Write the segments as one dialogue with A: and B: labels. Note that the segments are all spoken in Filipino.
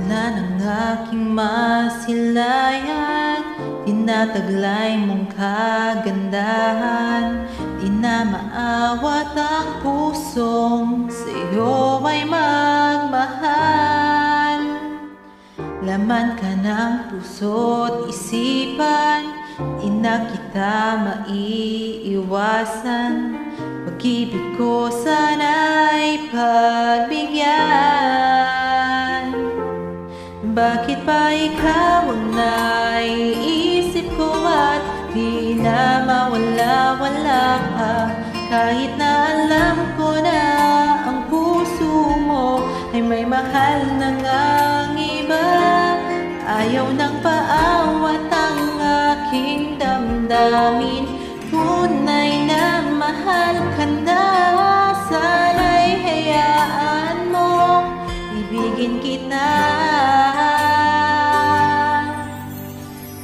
A: na ng aking masilayan, tinataglay mong kagandahan. Di na maawat ang pusong sa'yo ay magmahal. Laman ka ng puso't isipan, di na kita maiiwasan. Pag-ibig ko sana'y pagbigyan. Bakit pa ikaw ang naiisip ko at di na mawala-wala ka? Kahit na alam ko na ang puso mo ay may mahal na ngang iba. Ayaw nang paawat ang aking damdamin. Tunay na mahal ka na, sana'y hayaan mo ibigin kita.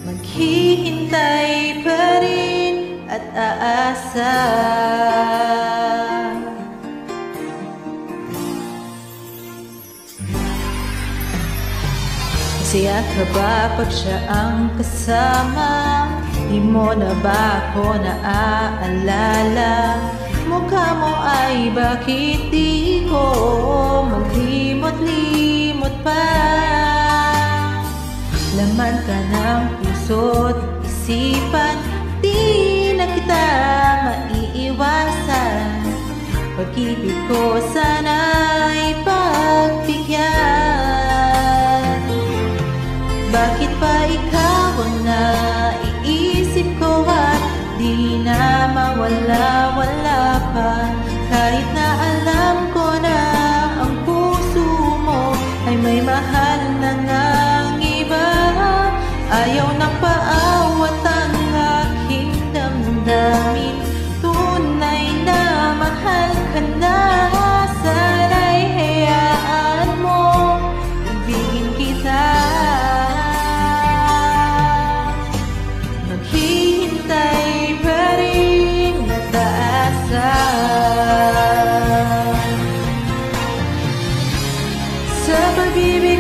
A: Maghihintay pa rin at aasa. Masaya ka ba pag siya ang kasama? Di mo na ba ako naaalala? Mukha mo ay bakit di ko maglimot-limot pa? Laman ka ng puso't isipan, di na kita maiiwasan. Pag-ibig ko sana'y pagbigyan. Bakit pa ikaw ang naiisip ko at di na mawala-wala pa? Kahit na alam ko na ang puso mo ay may mahal na ngang iba. Ayaw nang paawat ang aking damdamin. Tunay na mahal ka na, sana'y hayaan mo ibigin kita. Maghihintay pa rin at aasa. Sa pag-ibig